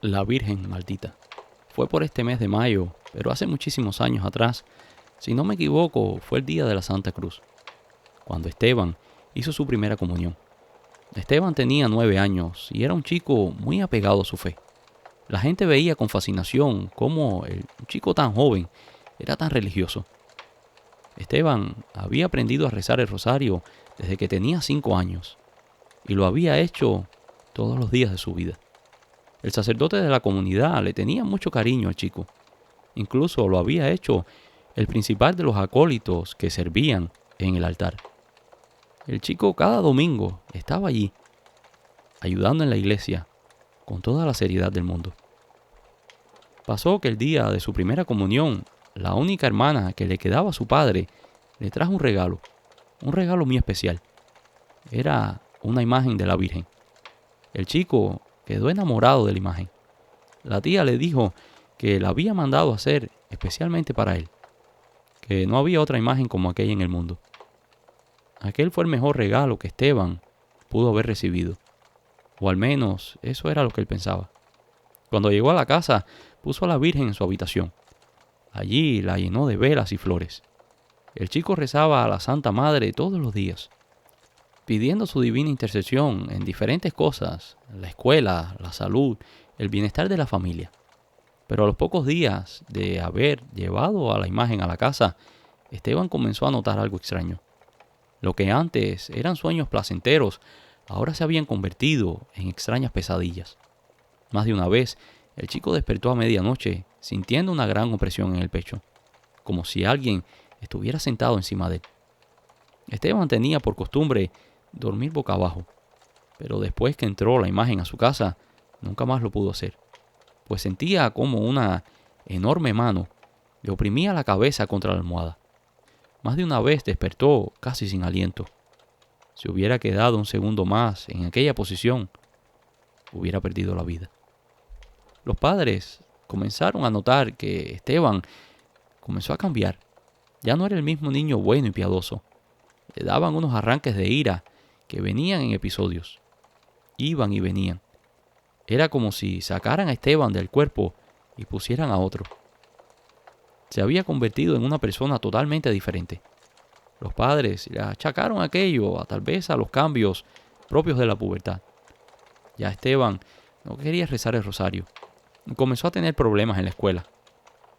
La Virgen Maldita. Fue por este mes de mayo, pero hace muchísimos años atrás. Si no me equivoco, fue el día de la Santa Cruz, cuando Esteban hizo su primera comunión. Esteban tenía 9 años y era un chico muy apegado a su fe. La gente veía con fascinación cómo un chico tan joven era tan religioso. Esteban había aprendido a rezar el rosario desde que tenía 5 años y lo había hecho todos los días de su vida. El sacerdote de la comunidad le tenía mucho cariño al chico. Incluso lo había hecho el principal de los acólitos que servían en el altar. El chico cada domingo estaba allí, ayudando en la iglesia, con toda la seriedad del mundo. Pasó que el día de su primera comunión, la única hermana que le quedaba a su padre le trajo un regalo muy especial. Era una imagen de la Virgen. El chico quedó enamorado de la imagen. La tía le dijo que la había mandado a hacer especialmente para él, que no había otra imagen como aquella en el mundo. Aquel fue el mejor regalo que Esteban pudo haber recibido, o al menos eso era lo que él pensaba. Cuando llegó a la casa, puso a la Virgen en su habitación. Allí la llenó de velas y flores. El chico rezaba a la Santa Madre todos los días, pidiendo su divina intercesión en diferentes cosas, la escuela, la salud, el bienestar de la familia. Pero a los pocos días de haber llevado a la imagen a la casa, Esteban comenzó a notar algo extraño. Lo que antes eran sueños placenteros, ahora se habían convertido en extrañas pesadillas. Más de una vez, el chico despertó a medianoche sintiendo una gran opresión en el pecho, como si alguien estuviera sentado encima de él. Esteban tenía por costumbre dormir boca abajo, pero después que entró la imagen a su casa, nunca más lo pudo hacer, pues sentía como una enorme mano le oprimía la cabeza contra la almohada. Más de una vez despertó casi sin aliento. Si hubiera quedado un segundo más en aquella posición, hubiera perdido la vida. Los padres comenzaron a notar que Esteban comenzó a cambiar. Ya no era el mismo niño bueno y piadoso. Le daban unos arranques de ira que venían en episodios. Iban y venían. Era como si sacaran a Esteban del cuerpo y pusieran a otro. Se había convertido en una persona totalmente diferente. Los padres le achacaron aquello tal vez a los cambios propios de la pubertad. Ya Esteban no quería rezar el rosario y comenzó a tener problemas en la escuela.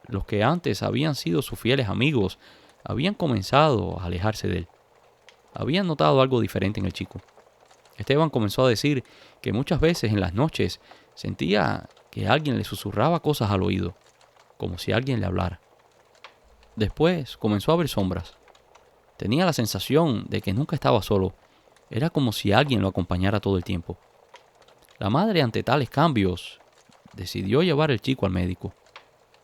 Los que antes habían sido sus fieles amigos habían comenzado a alejarse de él. Habían notado algo diferente en el chico. Esteban comenzó a decir que muchas veces en las noches sentía que alguien le susurraba cosas al oído, como si alguien le hablara. Después comenzó a ver sombras. Tenía la sensación de que nunca estaba solo. Era como si alguien lo acompañara todo el tiempo. La madre, ante tales cambios, decidió llevar al chico al médico.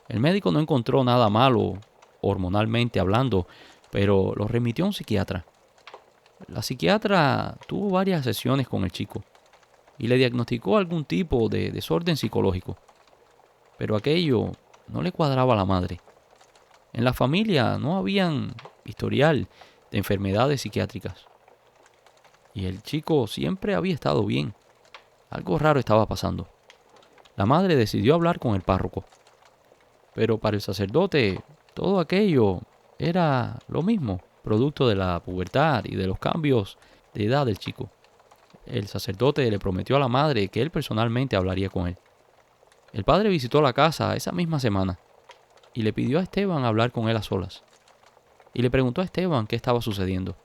El médico no encontró nada malo, hormonalmente hablando, pero lo remitió a un psiquiatra. La psiquiatra tuvo varias sesiones con el chico y le diagnosticó algún tipo de desorden psicológico. Pero aquello no le cuadraba a la madre. En la familia no habían historial de enfermedades psiquiátricas. Y el chico siempre había estado bien. Algo raro estaba pasando. La madre decidió hablar con el párroco. Pero para el sacerdote, todo aquello era lo mismo, producto de la pubertad y de los cambios de edad del chico. El sacerdote le prometió a la madre que él personalmente hablaría con él. El padre visitó la casa esa misma semana y le pidió a Esteban hablar con él a solas. Y le preguntó a Esteban qué estaba sucediendo,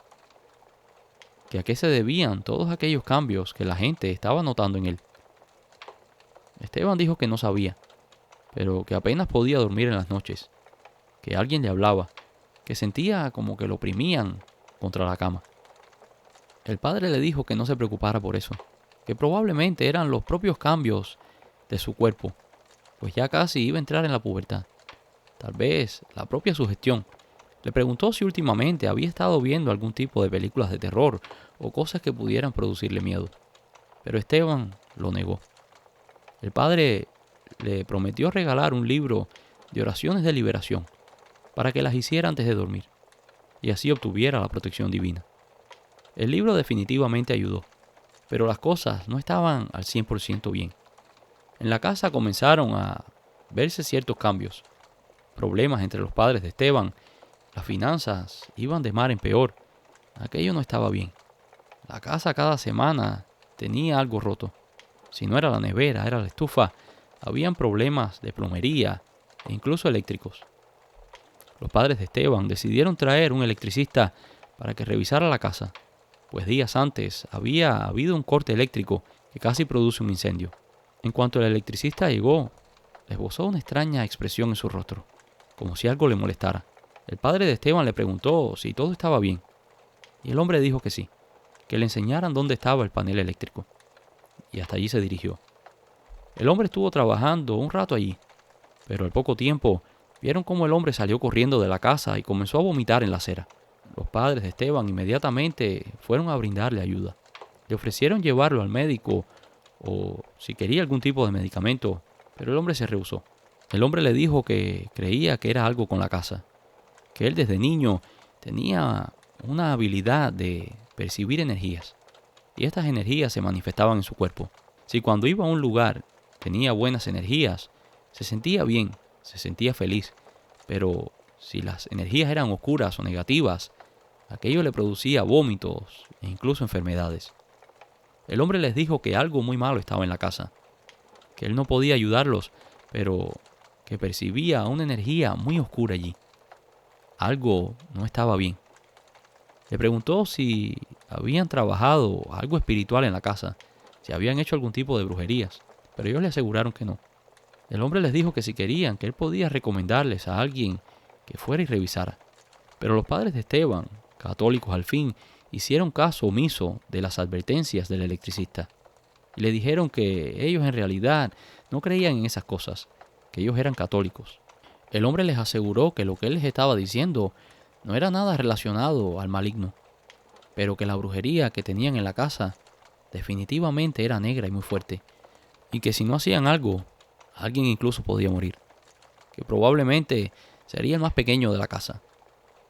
que a qué se debían todos aquellos cambios que la gente estaba notando en él. Esteban dijo que no sabía, pero que apenas podía dormir en las noches, que alguien le hablaba, que sentía como que lo oprimían contra la cama. El padre le dijo que no se preocupara por eso, que probablemente eran los propios cambios de su cuerpo, pues ya casi iba a entrar en la pubertad. Tal vez la propia sugestión. Le preguntó si últimamente había estado viendo algún tipo de películas de terror o cosas que pudieran producirle miedo. Pero Esteban lo negó. El padre le prometió regalar un libro de oraciones de liberación para que las hiciera antes de dormir y así obtuviera la protección divina. El libro definitivamente ayudó, pero las cosas no estaban al 100% bien. En la casa comenzaron a verse ciertos cambios, problemas entre los padres de Esteban. Las finanzas iban de mal en peor. Aquello no estaba bien. La casa cada semana tenía algo roto. Si no era la nevera, era la estufa. Habían problemas de plomería e incluso eléctricos. Los padres de Esteban decidieron traer un electricista para que revisara la casa, pues días antes había habido un corte eléctrico que casi produce un incendio. En cuanto el electricista llegó, esbozó una extraña expresión en su rostro, como si algo le molestara. El padre de Esteban le preguntó si todo estaba bien, y el hombre dijo que sí, que le enseñaran dónde estaba el panel eléctrico, y hasta allí se dirigió. El hombre estuvo trabajando un rato allí, pero al poco tiempo vieron cómo el hombre salió corriendo de la casa y comenzó a vomitar en la acera. Los padres de Esteban inmediatamente fueron a brindarle ayuda. Le ofrecieron llevarlo al médico o si quería algún tipo de medicamento, pero el hombre se rehusó. El hombre le dijo que creía que era algo con la casa, que él desde niño tenía una habilidad de percibir energías, y estas energías se manifestaban en su cuerpo. Si cuando iba a un lugar tenía buenas energías, se sentía bien, se sentía feliz, pero si las energías eran oscuras o negativas, aquello le producía vómitos e incluso enfermedades. El hombre les dijo que algo muy malo estaba en la casa, que él no podía ayudarlos, pero que percibía una energía muy oscura allí. Algo no estaba bien. Le preguntó si habían trabajado algo espiritual en la casa, si habían hecho algún tipo de brujerías, pero ellos le aseguraron que no. El hombre les dijo que si querían, que él podía recomendarles a alguien que fuera y revisara. Pero los padres de Esteban, católicos al fin, hicieron caso omiso de las advertencias del electricista y le dijeron que ellos en realidad no creían en esas cosas, que ellos eran católicos. El hombre les aseguró que lo que él les estaba diciendo no era nada relacionado al maligno, pero que la brujería que tenían en la casa definitivamente era negra y muy fuerte, y que si no hacían algo, alguien incluso podía morir, que probablemente sería el más pequeño de la casa.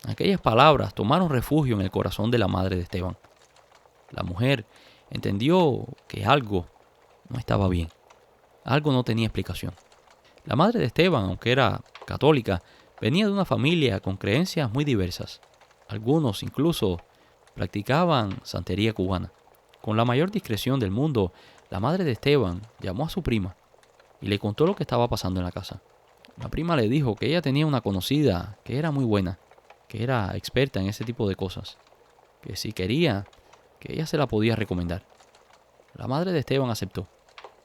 Aquellas palabras tomaron refugio en el corazón de la madre de Esteban. La mujer entendió que algo no estaba bien, algo no tenía explicación. La madre de Esteban, aunque era católica, venía de una familia con creencias muy diversas. Algunos incluso practicaban santería cubana. Con la mayor discreción del mundo, la madre de Esteban llamó a su prima y le contó lo que estaba pasando en la casa. La prima le dijo que ella tenía una conocida que era muy buena, que era experta en ese tipo de cosas, que si quería, que ella se la podía recomendar. La madre de Esteban aceptó,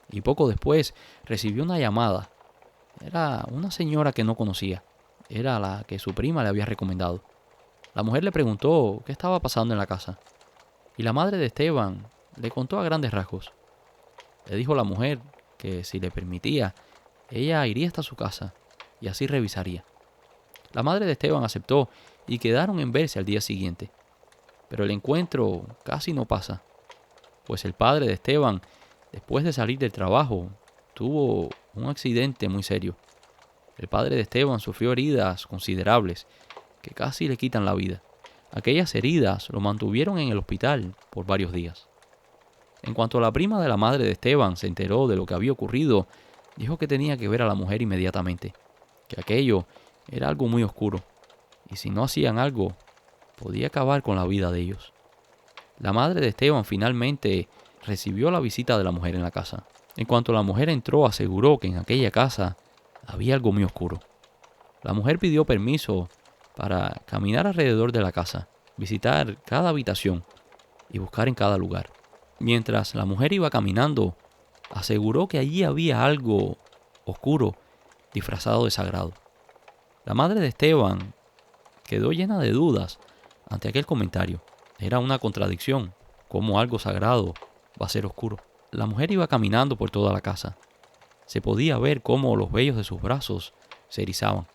y poco después recibió una llamada. Era una señora que no conocía, era la que su prima le había recomendado. La mujer le preguntó qué estaba pasando en la casa, y la madre de Esteban le contó a grandes rasgos. Le dijo a la mujer que si le permitía, ella iría hasta su casa y así revisaría. La madre de Esteban aceptó y quedaron en verse al día siguiente. Pero el encuentro casi no pasa, pues el padre de Esteban, después de salir del trabajo, tuvo un accidente muy serio. El padre de Esteban sufrió heridas considerables que casi le quitan la vida. Aquellas heridas lo mantuvieron en el hospital por varios días. En cuanto la prima de la madre de Esteban se enteró de lo que había ocurrido, dijo que tenía que ver a la mujer inmediatamente, que aquello era algo muy oscuro, y si no hacían algo, podía acabar con la vida de ellos. La madre de Esteban finalmente recibió la visita de la mujer en la casa. En cuanto la mujer entró, aseguró que en aquella casa había algo muy oscuro. La mujer pidió permiso para caminar alrededor de la casa, visitar cada habitación y buscar en cada lugar. Mientras la mujer iba caminando, aseguró que allí había algo oscuro disfrazado de sagrado. La madre de Esteban quedó llena de dudas ante aquel comentario. Era una contradicción, ¿cómo algo sagrado va a ser oscuro? La mujer iba caminando por toda la casa. Se podía ver cómo los vellos de sus brazos se erizaban,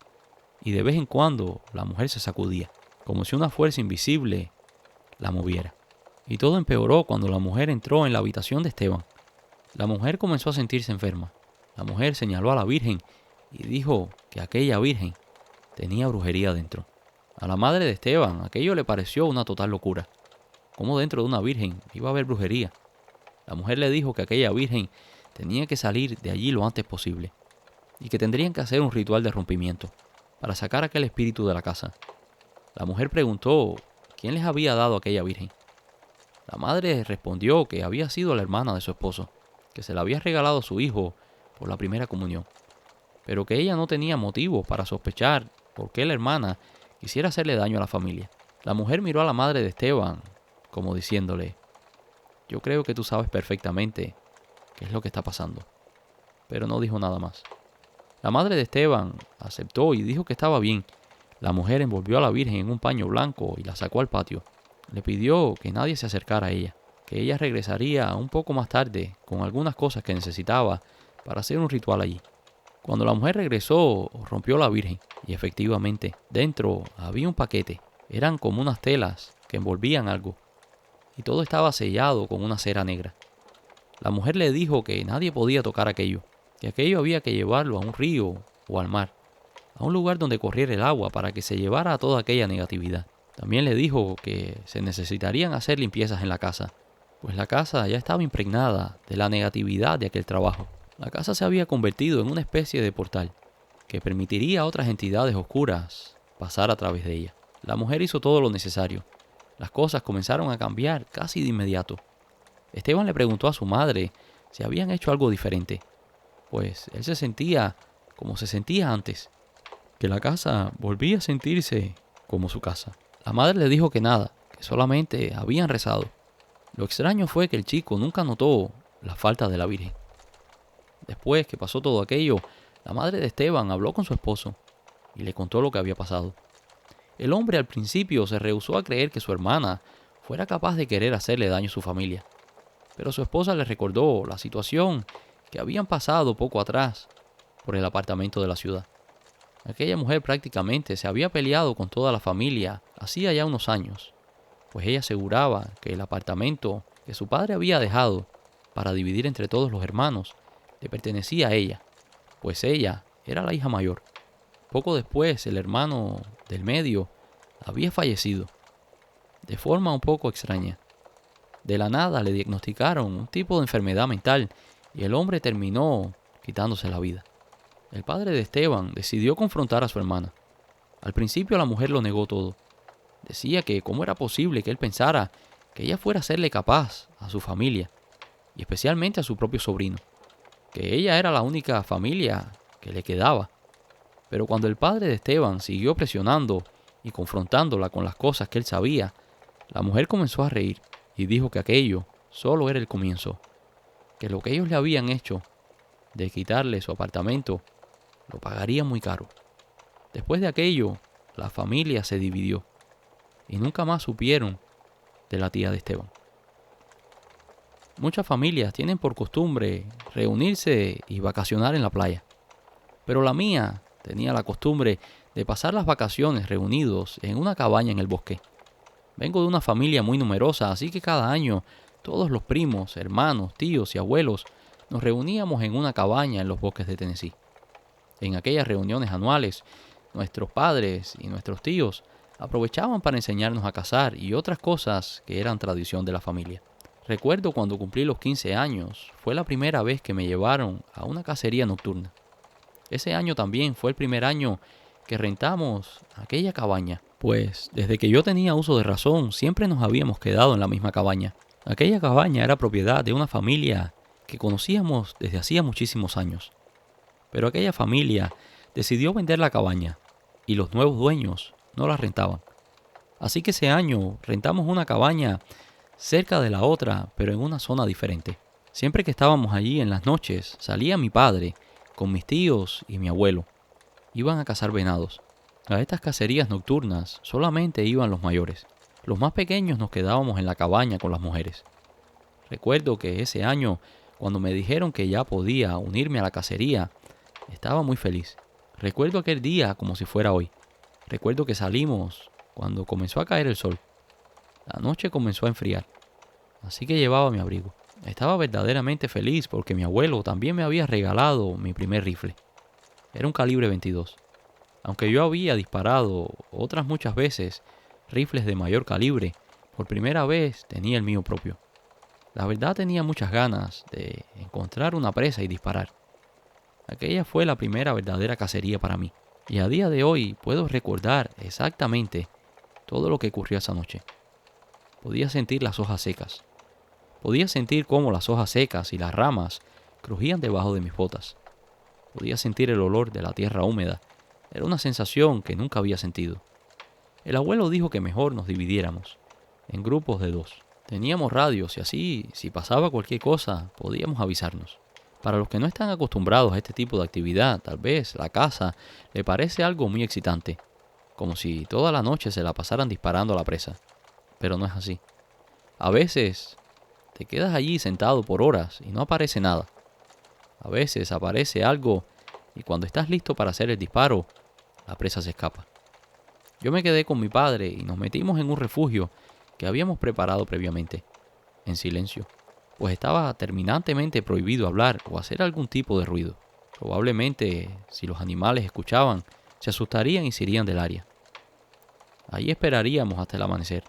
y de vez en cuando la mujer se sacudía, como si una fuerza invisible la moviera. Y todo empeoró cuando la mujer entró en la habitación de Esteban. La mujer comenzó a sentirse enferma. La mujer señaló a la Virgen y dijo que aquella Virgen tenía brujería dentro. A la madre de Esteban aquello le pareció una total locura. ¿Cómo dentro de una virgen iba a haber brujería? La mujer le dijo que aquella virgen tenía que salir de allí lo antes posible y que tendrían que hacer un ritual de rompimiento para sacar aquel espíritu de la casa. La mujer preguntó quién les había dado aquella virgen. La madre respondió que había sido la hermana de su esposo, que se la había regalado a su hijo por la primera comunión, pero que ella no tenía motivo para sospechar por qué la hermana quisiera hacerle daño a la familia. La mujer miró a la madre de Esteban como diciéndole: yo creo que tú sabes perfectamente qué es lo que está pasando, pero no dijo nada más. La madre de Esteban aceptó y dijo que estaba bien. La mujer envolvió a la Virgen en un paño blanco y la sacó al patio. Le pidió que nadie se acercara a ella, que ella regresaría un poco más tarde con algunas cosas que necesitaba para hacer un ritual allí. Cuando la mujer regresó, rompió la Virgen y efectivamente dentro había un paquete. Eran como unas telas que envolvían algo y todo estaba sellado con una cera negra. La mujer le dijo que nadie podía tocar aquello, que aquello había que llevarlo a un río o al mar, a un lugar donde corriera el agua para que se llevara toda aquella negatividad. También le dijo que se necesitarían hacer limpiezas en la casa, pues la casa ya estaba impregnada de la negatividad de aquel trabajo. La casa se había convertido en una especie de portal que permitiría a otras entidades oscuras pasar a través de ella. La mujer hizo todo lo necesario. Las cosas comenzaron a cambiar casi de inmediato. Esteban le preguntó a su madre si habían hecho algo diferente, pues él se sentía como se sentía antes, que la casa volvía a sentirse como su casa. La madre le dijo que nada, que solamente habían rezado. Lo extraño fue que el chico nunca notó la falta de la Virgen. Después que pasó todo aquello, la madre de Esteban habló con su esposo y le contó lo que había pasado. El hombre al principio se rehusó a creer que su hermana fuera capaz de querer hacerle daño a su familia, pero su esposa le recordó la situación que habían pasado poco atrás por el apartamento de la ciudad. Aquella mujer prácticamente se había peleado con toda la familia hacía ya unos años, pues ella aseguraba que el apartamento que su padre había dejado para dividir entre todos los hermanos le pertenecía a ella, pues ella era la hija mayor. Poco después, el hermano del medio había fallecido, de forma un poco extraña. De la nada le diagnosticaron un tipo de enfermedad mental y el hombre terminó quitándose la vida. El padre de Esteban decidió confrontar a su hermana. Al principio la mujer lo negó todo. Decía que cómo era posible que él pensara que ella fuera a serle capaz a su familia, y especialmente a su propio sobrino, que ella era la única familia que le quedaba. Pero cuando el padre de Esteban siguió presionando y confrontándola con las cosas que él sabía, la mujer comenzó a reír y dijo que aquello solo era el comienzo, que lo que ellos le habían hecho de quitarle su apartamento lo pagaría muy caro. Después de aquello, la familia se dividió y nunca más supieron de la tía de Esteban. Muchas familias tienen por costumbre reunirse y vacacionar en la playa, pero la mía tenía la costumbre de pasar las vacaciones reunidos en una cabaña en el bosque. Vengo de una familia muy numerosa, así que cada año todos los primos, hermanos, tíos y abuelos nos reuníamos en una cabaña en los bosques de Tennessee. En aquellas reuniones anuales, nuestros padres y nuestros tíos aprovechaban para enseñarnos a cazar y otras cosas que eran tradición de la familia. Recuerdo cuando cumplí los 15 años, fue la primera vez que me llevaron a una cacería nocturna. Ese año también fue el primer año que rentamos aquella cabaña, pues desde que yo tenía uso de razón siempre nos habíamos quedado en la misma cabaña. Aquella cabaña era propiedad de una familia que conocíamos desde hacía muchísimos años. Pero aquella familia decidió vender la cabaña y los nuevos dueños no la rentaban. Así que ese año rentamos una cabaña cerca de la otra, pero en una zona diferente. Siempre que estábamos allí en las noches, salía mi padre con mis tíos y mi abuelo. Iban a cazar venados. A estas cacerías nocturnas solamente iban los mayores. Los más pequeños nos quedábamos en la cabaña con las mujeres. Recuerdo que ese año, cuando me dijeron que ya podía unirme a la cacería, estaba muy feliz. Recuerdo aquel día como si fuera hoy. Recuerdo que salimos cuando comenzó a caer el sol. La noche comenzó a enfriar, así que llevaba mi abrigo. Estaba verdaderamente feliz porque mi abuelo también me había regalado mi primer rifle. Era un calibre 22. Aunque yo había disparado otras muchas veces rifles de mayor calibre, por primera vez tenía el mío propio. La verdad tenía muchas ganas de encontrar una presa y disparar. Aquella fue la primera verdadera cacería para mí. Y a día de hoy puedo recordar exactamente todo lo que ocurrió esa noche. Podía sentir las hojas secas. Podía sentir cómo las hojas secas y las ramas crujían debajo de mis botas. Podía sentir el olor de la tierra húmeda. Era una sensación que nunca había sentido. El abuelo dijo que mejor nos dividiéramos en grupos de 2. Teníamos radios y así, si pasaba cualquier cosa, podíamos avisarnos. Para los que no están acostumbrados a este tipo de actividad, tal vez la caza le parece algo muy excitante, como si toda la noche se la pasaran disparando a la presa. Pero no es así. A veces te quedas allí sentado por horas y no aparece nada. A veces aparece algo y cuando estás listo para hacer el disparo, la presa se escapa. Yo me quedé con mi padre y nos metimos en un refugio que habíamos preparado previamente, en silencio, pues estaba terminantemente prohibido hablar o hacer algún tipo de ruido. Probablemente, si los animales escuchaban, se asustarían y se irían del área. Allí esperaríamos hasta el amanecer,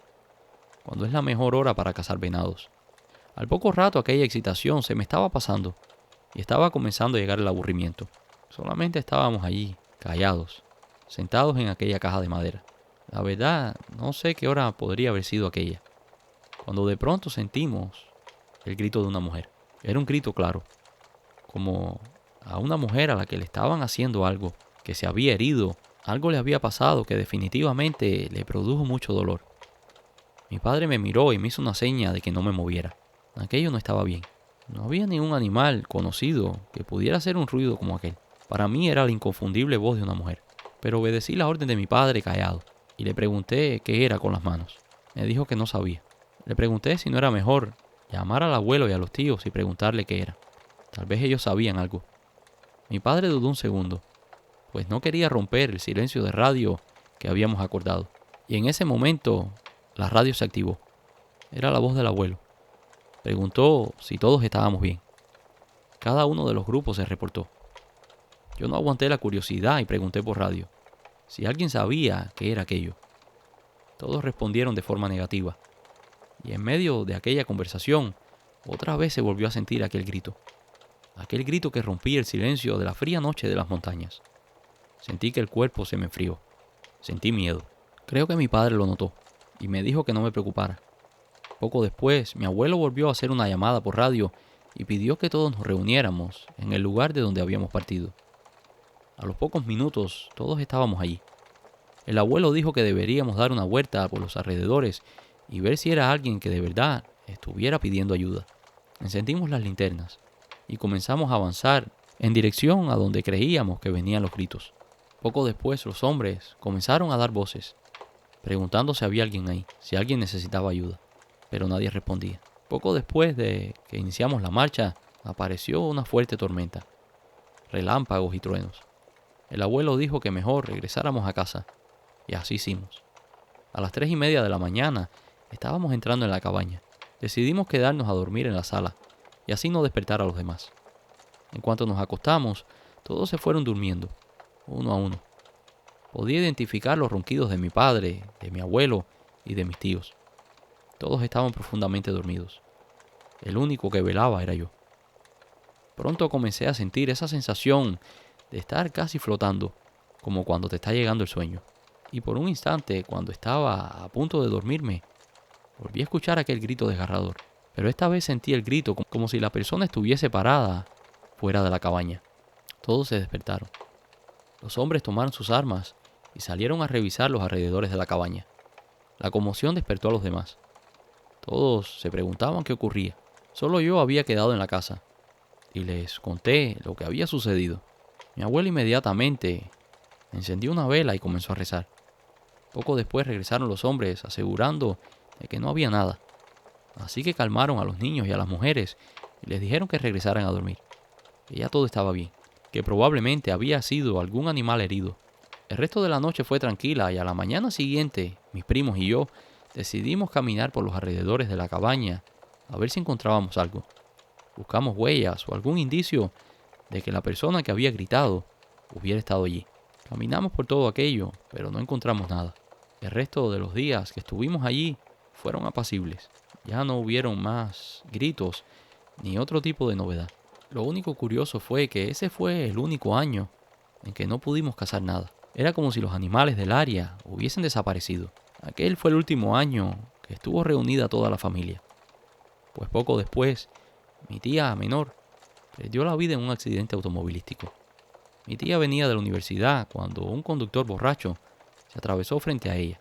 cuando es la mejor hora para cazar venados. Al poco rato aquella excitación se me estaba pasando y estaba comenzando a llegar el aburrimiento. Solamente estábamos allí, callados, sentados en aquella caja de madera. La verdad, no sé qué hora podría haber sido aquella, cuando de pronto sentimos el grito de una mujer. Era un grito claro, como a una mujer a la que le estaban haciendo algo, que se había herido, algo le había pasado que definitivamente le produjo mucho dolor. Mi padre me miró y me hizo una seña de que no me moviera. Aquello no estaba bien. No había ningún animal conocido que pudiera hacer un ruido como aquel. Para mí era la inconfundible voz de una mujer. Pero obedecí la orden de mi padre callado y le pregunté qué era con las manos. Me dijo que no sabía. Le pregunté si no era mejor llamar al abuelo y a los tíos y preguntarle qué era. Tal vez ellos sabían algo. Mi padre dudó un segundo, pues no quería romper el silencio de radio que habíamos acordado. Y en ese momento, la radio se activó. Era la voz del abuelo. Preguntó si todos estábamos bien. Cada uno de los grupos se reportó. Yo no aguanté la curiosidad y pregunté por radio si alguien sabía qué era aquello. Todos respondieron de forma negativa. Y en medio de aquella conversación, otra vez se volvió a sentir aquel grito. Aquel grito que rompía el silencio de la fría noche de las montañas. Sentí que el cuerpo se me enfrió. Sentí miedo. Creo que mi padre lo notó y me dijo que no me preocupara. Poco después, mi abuelo volvió a hacer una llamada por radio y pidió que todos nos reuniéramos en el lugar de donde habíamos partido. A los pocos minutos, todos estábamos allí. El abuelo dijo que deberíamos dar una vuelta por los alrededores y ver si era alguien que de verdad estuviera pidiendo ayuda. Encendimos las linternas y comenzamos a avanzar en dirección a donde creíamos que venían los gritos. Poco después, los hombres comenzaron a dar voces, preguntando si había alguien ahí, si alguien necesitaba ayuda, pero nadie respondía. Poco después de que iniciamos la marcha, apareció una fuerte tormenta, relámpagos y truenos. El abuelo dijo que mejor regresáramos a casa, y así hicimos. A las 3:30 de la mañana estábamos entrando en la cabaña. Decidimos quedarnos a dormir en la sala, y así no despertar a los demás. En cuanto nos acostamos, todos se fueron durmiendo, uno a uno. Podía identificar los ronquidos de mi padre, de mi abuelo y de mis tíos. Todos estaban profundamente dormidos. El único que velaba era yo. Pronto comencé a sentir esa sensación de estar casi flotando, como cuando te está llegando el sueño. Y por un instante, cuando estaba a punto de dormirme, volví a escuchar aquel grito desgarrador. Pero esta vez sentí el grito como si la persona estuviese parada fuera de la cabaña. Todos se despertaron. Los hombres tomaron sus armas y salieron a revisar los alrededores de la cabaña. La conmoción despertó a los demás. Todos se preguntaban qué ocurría. Solo yo había quedado en la casa y les conté lo que había sucedido. Mi abuelo inmediatamente encendió una vela y comenzó a rezar. Poco después regresaron los hombres asegurando de que no había nada. Así que calmaron a los niños y a las mujeres y les dijeron que regresaran a dormir, que ya todo estaba bien, que probablemente había sido algún animal herido. El resto de la noche fue tranquila y a la mañana siguiente, mis primos y yo decidimos caminar por los alrededores de la cabaña a ver si encontrábamos algo. Buscamos huellas o algún indicio de que la persona que había gritado hubiera estado allí. Caminamos por todo aquello, pero no encontramos nada. El resto de los días que estuvimos allí fueron apacibles. Ya no hubieron más gritos ni otro tipo de novedad. Lo único curioso fue que ese fue el único año en que no pudimos cazar nada. Era como si los animales del área hubiesen desaparecido. Aquel fue el último año que estuvo reunida toda la familia. Pues poco después, mi tía menor perdió la vida en un accidente automovilístico. Mi tía venía de la universidad cuando un conductor borracho se atravesó frente a ella,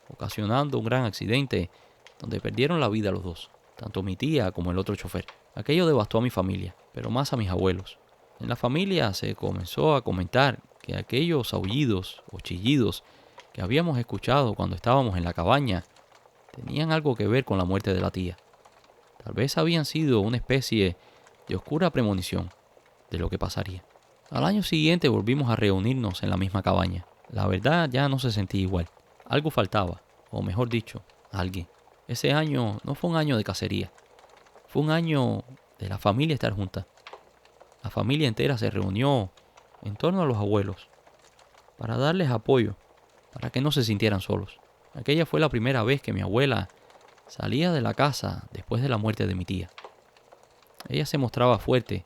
ocasionando un gran accidente donde perdieron la vida los dos, tanto mi tía como el otro chofer. Aquello devastó a mi familia, pero más a mis abuelos. En la familia se comenzó a comentar que aquellos aullidos o chillidos que habíamos escuchado cuando estábamos en la cabaña tenían algo que ver con la muerte de la tía. Tal vez habían sido una especie de oscura premonición de lo que pasaría. Al año siguiente volvimos a reunirnos en la misma cabaña. La verdad ya no se sentía igual. Algo faltaba, o mejor dicho, alguien. Ese año no fue un año de cacería. Fue un año de la familia estar junta. La familia entera se reunió en torno a los abuelos para darles apoyo, para que no se sintieran solos. Aquella fue la primera vez que mi abuela salía de la casa después de la muerte de mi tía. Ella se mostraba fuerte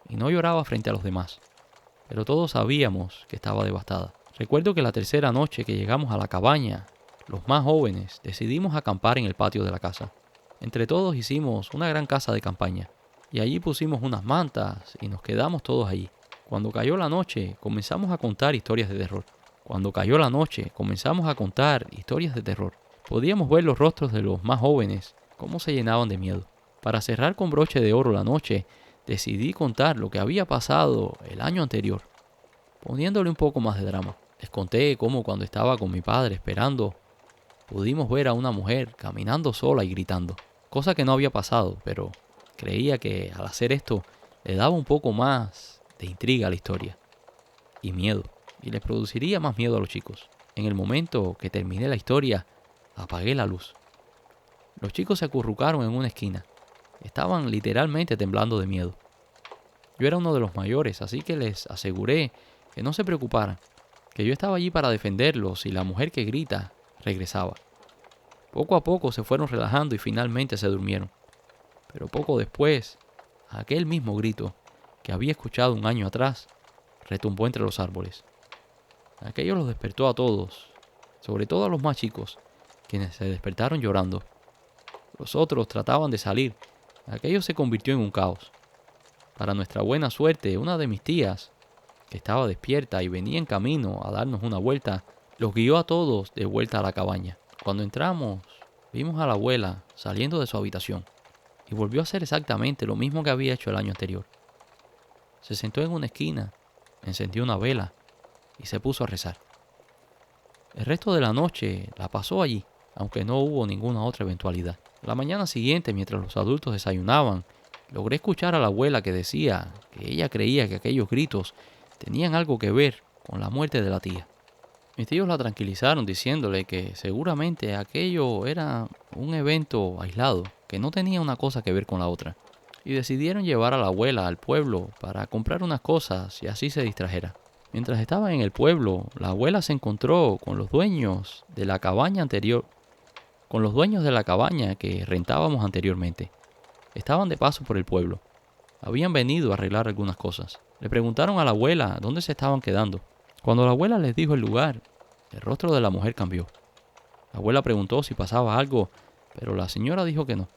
y no lloraba frente a los demás, pero todos sabíamos que estaba devastada. Recuerdo que la tercera noche que llegamos a la cabaña, los más jóvenes decidimos acampar en el patio de la casa. Entre todos hicimos una gran casa de campaña y allí pusimos unas mantas y nos quedamos todos allí. Cuando cayó la noche comenzamos a contar historias de terror. Podíamos ver los rostros de los más jóvenes, cómo se llenaban de miedo. Para cerrar con broche de oro la noche, decidí contar lo que había pasado el año anterior, poniéndole un poco más de drama. Les conté cómo cuando estaba con mi padre esperando, pudimos ver a una mujer caminando sola y gritando. Cosa que no había pasado, pero creía que al hacer esto le daba un poco más de intriga a la historia. Y miedo. Y les produciría más miedo a los chicos. En el momento que terminé la historia, apagué la luz. Los chicos se acurrucaron en una esquina. Estaban literalmente temblando de miedo. Yo era uno de los mayores, así que les aseguré que no se preocuparan, que yo estaba allí para defenderlos y la mujer que grita regresaba. Poco a poco se fueron relajando y finalmente se durmieron. Pero poco después, aquel mismo grito que había escuchado un año atrás retumbó entre los árboles. Aquello los despertó a todos, sobre todo a los más chicos, quienes se despertaron llorando. Los otros trataban de salir. Aquello se convirtió en un caos. Para nuestra buena suerte, una de mis tías, que estaba despierta y venía en camino a darnos una vuelta, los guió a todos de vuelta a la cabaña. Cuando entramos, vimos a la abuela saliendo de su habitación y volvió a hacer exactamente lo mismo que había hecho el año anterior. Se sentó en una esquina, encendió una vela y se puso a rezar. El resto de la noche la pasó allí, aunque no hubo ninguna otra eventualidad. La mañana siguiente, mientras los adultos desayunaban, logré escuchar a la abuela que decía que ella creía que aquellos gritos tenían algo que ver con la muerte de la tía. Mis tíos la tranquilizaron diciéndole que seguramente aquello era un evento aislado, que no tenía una cosa que ver con la otra. Y decidieron llevar a la abuela al pueblo para comprar unas cosas y así se distrajera. Mientras estaba en el pueblo, la abuela se encontró con los dueños de la cabaña que rentábamos anteriormente. Estaban de paso por el pueblo. Habían venido a arreglar algunas cosas. Le preguntaron a la abuela dónde se estaban quedando. Cuando la abuela les dijo el lugar, el rostro de la mujer cambió. La abuela preguntó si pasaba algo, pero la señora dijo que no,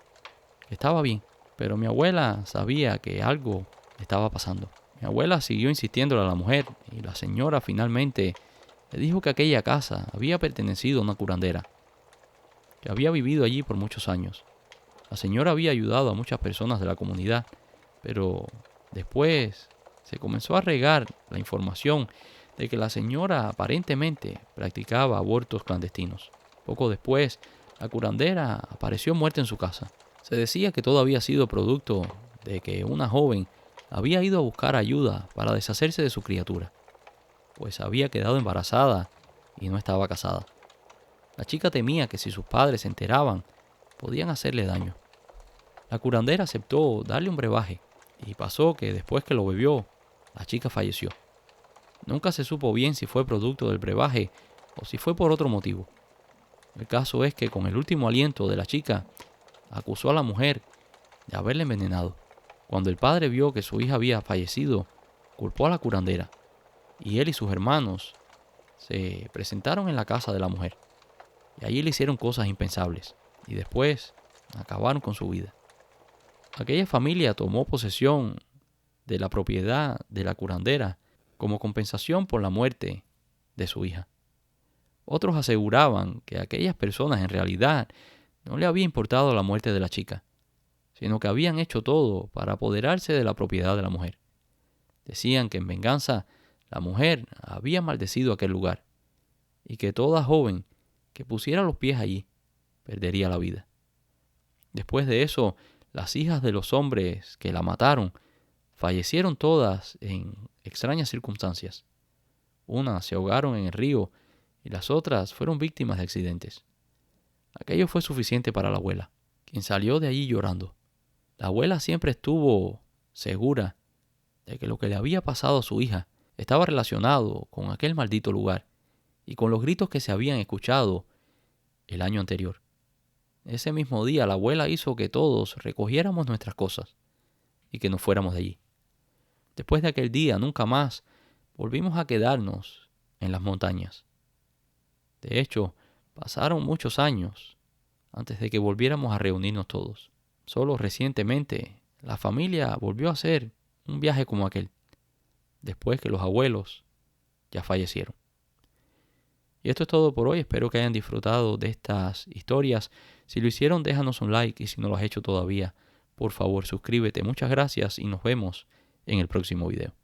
que estaba bien. Pero mi abuela sabía que algo estaba pasando. Mi abuela siguió insistiéndole a la mujer y la señora finalmente le dijo que aquella casa había pertenecido a una curandera, que había vivido allí por muchos años. La señora había ayudado a muchas personas de la comunidad, pero después se comenzó a regar la información de que la señora aparentemente practicaba abortos clandestinos. Poco después, la curandera apareció muerta en su casa. Se decía que todo había sido producto de que una joven había ido a buscar ayuda para deshacerse de su criatura, pues había quedado embarazada y no estaba casada. La chica temía que si sus padres se enteraban, podían hacerle daño. La curandera aceptó darle un brebaje y pasó que después que lo bebió, la chica falleció. Nunca se supo bien si fue producto del brebaje o si fue por otro motivo. El caso es que con el último aliento de la chica, acusó a la mujer de haberla envenenado. Cuando el padre vio que su hija había fallecido, culpó a la curandera, y él y sus hermanos se presentaron en la casa de la mujer. Y allí le hicieron cosas impensables, y después acabaron con su vida. Aquella familia tomó posesión de la propiedad de la curandera como compensación por la muerte de su hija. Otros aseguraban que a aquellas personas en realidad no le había importado la muerte de la chica, sino que habían hecho todo para apoderarse de la propiedad de la mujer. Decían que en venganza la mujer había maldecido aquel lugar y que toda joven que pusiera los pies allí perdería la vida. Después de eso, las hijas de los hombres que la mataron fallecieron todas en extrañas circunstancias. Unas se ahogaron en el río y las otras fueron víctimas de accidentes. Aquello fue suficiente para la abuela, quien salió de allí llorando. La abuela siempre estuvo segura de que lo que le había pasado a su hija estaba relacionado con aquel maldito lugar y con los gritos que se habían escuchado el año anterior. Ese mismo día la abuela hizo que todos recogiéramos nuestras cosas y que nos fuéramos de allí. Después de aquel día nunca más volvimos a quedarnos en las montañas. De hecho, pasaron muchos años antes de que volviéramos a reunirnos todos. Solo recientemente la familia volvió a hacer un viaje como aquel, después que los abuelos ya fallecieron. Y esto es todo por hoy. Espero que hayan disfrutado de estas historias. Si lo hicieron, déjanos un like, y si no lo has hecho todavía, por favor suscríbete. Muchas gracias y nos vemos en el próximo video.